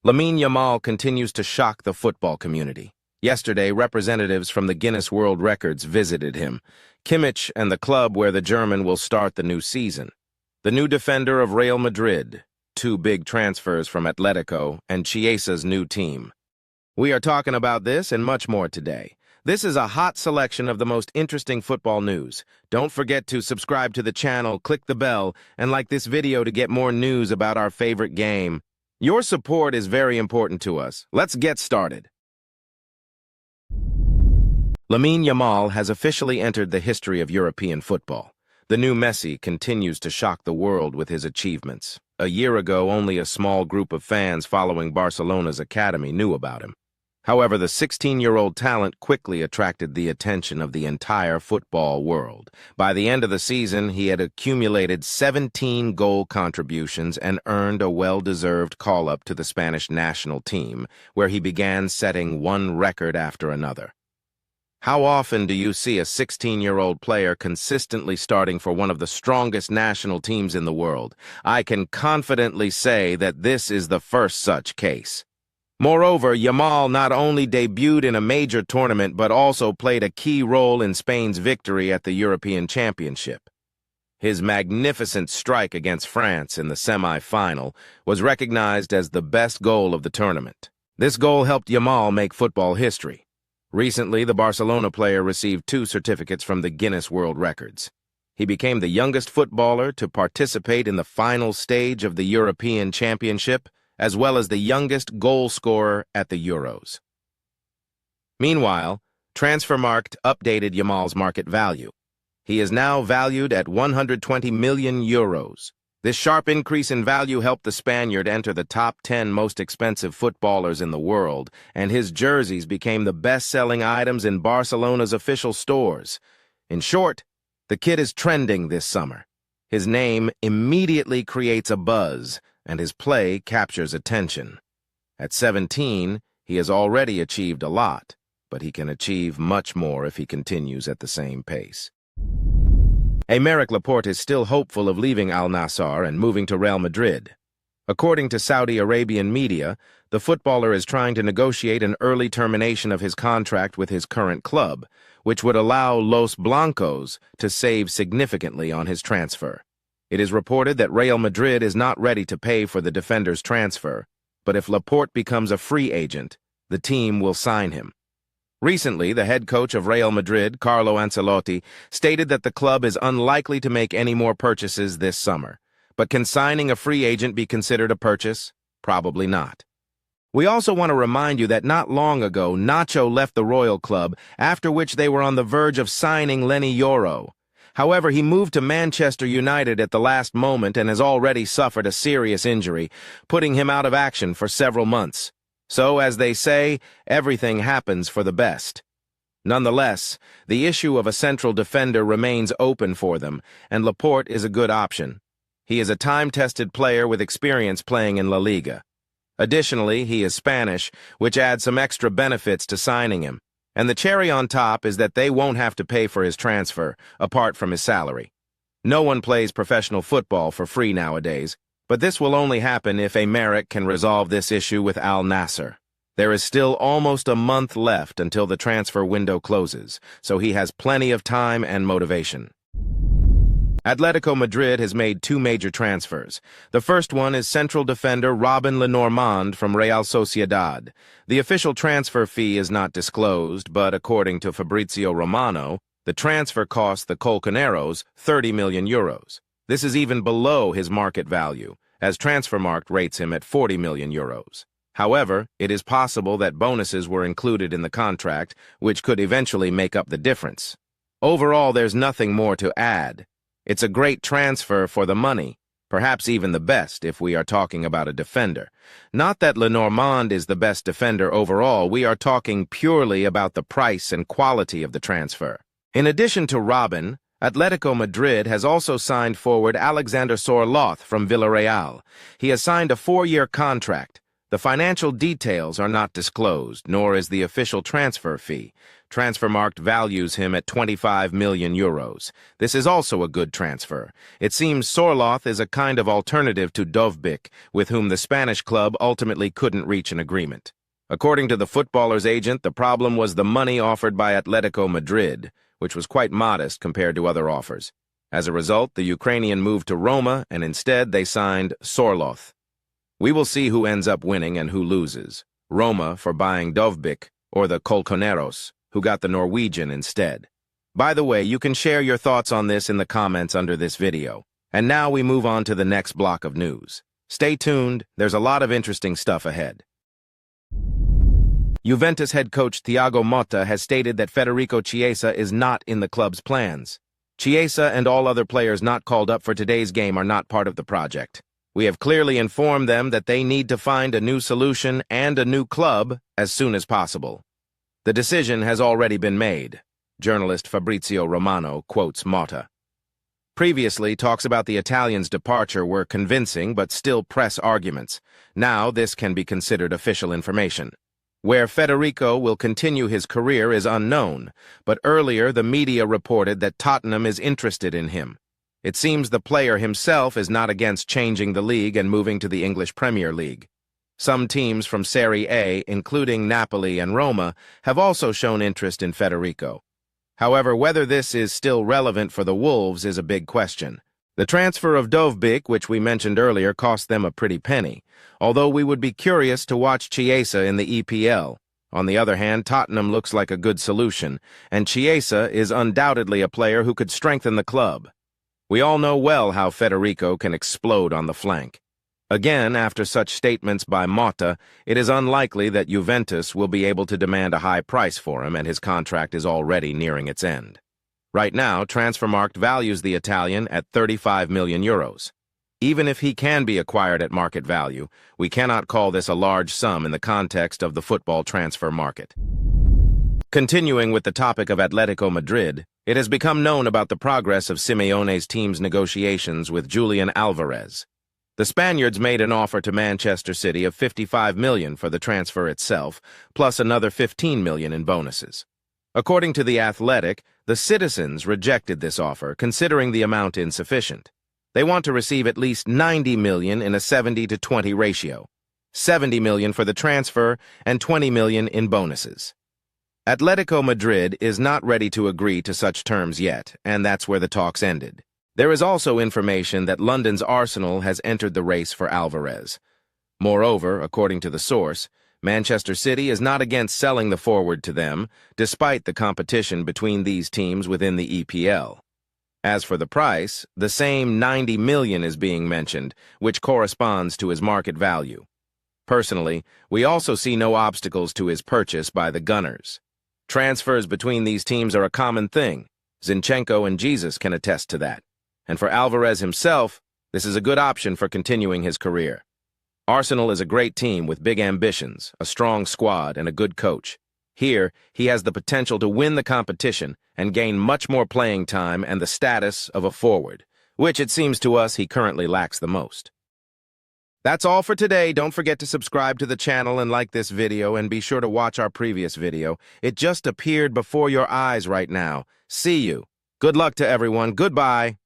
Lamine Yamal continues to shock the football community. Yesterday, representatives from the Guinness World Records visited him. Kimmich and the club where the German will start the new season. The new defender of Real Madrid, two big transfers from Atlético, and Chiesa's new team. We are talking about this and much more today. This is a hot selection of the most interesting football news. Don't forget to subscribe to the channel, click the bell, and like this video to get more news about our favorite game. Your support is very important to us. Let's get started. Lamine Yamal has officially entered the history of European football. The new Messi continues to shock the world with his achievements. A year ago, only a small group of fans following Barcelona's academy knew about him. However, the 16-year-old talent quickly attracted the attention of the entire football world. By the end of the season, he had accumulated 17 goal contributions and earned a well-deserved call-up to the Spanish national team, where he began setting one record after another. How often do you see a 16-year-old player consistently starting for one of the strongest national teams in the world? I can confidently say that this is the first such case. Moreover, Yamal not only debuted in a major tournament but also played a key role in Spain's victory at the European Championship. His magnificent strike against France in the semi-final was recognized as the best goal of the tournament. This goal helped Yamal make football history. Recently, the Barcelona player received 2 certificates from the Guinness World Records. He became the youngest footballer to participate in the final stage of the European Championship, as well as the youngest goal scorer at the Euros. Meanwhile, Transfermarkt updated Yamal's market value. He is now valued at 120 million euros. This sharp increase in value helped the Spaniard enter the top 10 most expensive footballers in the world, and his jerseys became the best-selling items in Barcelona's official stores. In short, the kid is trending this summer. His name immediately creates a buzz, and his play captures attention. At 17, he has already achieved a lot, but he can achieve much more if he continues at the same pace. Aymeric Laporte is still hopeful of leaving Al Nassr and moving to Real Madrid. According to Saudi Arabian media, the footballer is trying to negotiate an early termination of his contract with his current club, which would allow Los Blancos to save significantly on his transfer. It is reported that Real Madrid is not ready to pay for the defender's transfer, but if Laporte becomes a free agent, the team will sign him. Recently, the head coach of Real Madrid, Carlo Ancelotti, stated that the club is unlikely to make any more purchases this summer. But can signing a free agent be considered a purchase? Probably not. We also want to remind you that not long ago, Nacho left the Royal Club, after which they were on the verge of signing Lenny Yoro. However, he moved to Manchester United at the last moment and has already suffered a serious injury, putting him out of action for several months. So, as they say, everything happens for the best. Nonetheless, the issue of a central defender remains open for them, and Laporte is a good option. He is a time-tested player with experience playing in La Liga. Additionally, he is Spanish, which adds some extra benefits to signing him. And the cherry on top is that they won't have to pay for his transfer, apart from his salary. No one plays professional football for free nowadays, but this will only happen if Aymeric can resolve this issue with Al Nassr. There is still almost a month left until the transfer window closes, so he has plenty of time and motivation. Atlético Madrid has made 2 major transfers. The first one is central defender Robin Lenormand from Real Sociedad. The official transfer fee is not disclosed, but according to Fabrizio Romano, the transfer cost the Colchoneros 30 million euros. This is even below his market value, as Transfermarkt rates him at 40 million euros. However, it is possible that bonuses were included in the contract, which could eventually make up the difference. Overall, there's nothing more to add. It's a great transfer for the money, perhaps even the best if we are talking about a defender. Not that Lenormand is the best defender overall, we are talking purely about the price and quality of the transfer. In addition to Robin, Atlético Madrid has also signed forward Alexander Sorloth from Villarreal. He has signed a 4-year contract, The financial details are not disclosed, nor is the official transfer fee. Transfermarkt values him at 25 million euros. This is also a good transfer. It seems Sorloth is a kind of alternative to Dovbyk, with whom the Spanish club ultimately couldn't reach an agreement. According to the footballer's agent, the problem was the money offered by Atlético Madrid, which was quite modest compared to other offers. As a result, the Ukrainian moved to Roma, and instead they signed Sorloth. We will see who ends up winning and who loses. Roma for buying Dovbyk, or the Colchoneros, who got the Norwegian instead. By the way, you can share your thoughts on this in the comments under this video. And now we move on to the next block of news. Stay tuned, there's a lot of interesting stuff ahead. Juventus head coach Thiago Motta has stated that Federico Chiesa is not in the club's plans. Chiesa and all other players not called up for today's game are not part of the project. We have clearly informed them that they need to find a new solution and a new club as soon as possible. The decision has already been made. Journalist Fabrizio Romano quotes Motta. Previously, talks about the Italian's departure were convincing but still press arguments. Now this can be considered official information. Where Federico will continue his career is unknown, but earlier the media reported that Tottenham is interested in him. It seems the player himself is not against changing the league and moving to the English Premier League. Some teams from Serie A, including Napoli and Roma, have also shown interest in Federico. However, whether this is still relevant for the Wolves is a big question. The transfer of Dovbyk, which we mentioned earlier, cost them a pretty penny, although we would be curious to watch Chiesa in the EPL. On the other hand, Tottenham looks like a good solution, and Chiesa is undoubtedly a player who could strengthen the club. We all know well how Federico can explode on the flank. Again, after such statements by Motta, it is unlikely that Juventus will be able to demand a high price for him, and his contract is already nearing its end. Right now, Transfermarkt values the Italian at 35 million euros. Even if he can be acquired at market value, we cannot call this a large sum in the context of the football transfer market. Continuing with the topic of Atlético Madrid, it has become known about the progress of Simeone's team's negotiations with Julian Alvarez. The Spaniards made an offer to Manchester City of 55 million for the transfer itself, plus another 15 million in bonuses. According to The Athletic, the citizens rejected this offer, considering the amount insufficient. They want to receive at least 90 million in a 70-20 ratio, 70 million for the transfer and 20 million in bonuses. Atlético Madrid is not ready to agree to such terms yet, and that's where the talks ended. There is also information that London's Arsenal has entered the race for Alvarez. Moreover, according to the source, Manchester City is not against selling the forward to them, despite the competition between these teams within the EPL. As for the price, the same 90 million is being mentioned, which corresponds to his market value. Personally, we also see no obstacles to his purchase by the Gunners. Transfers between these teams are a common thing. Zinchenko and Jesus can attest to that. And for Alvarez himself, this is a good option for continuing his career. Arsenal is a great team with big ambitions, a strong squad, and a good coach. Here, he has the potential to win the competition and gain much more playing time and the status of a forward, which it seems to us he currently lacks the most. That's all for today. Don't forget to subscribe to the channel and like this video, and be sure to watch our previous video. It just appeared before your eyes right now. See you. Good luck to everyone. Goodbye.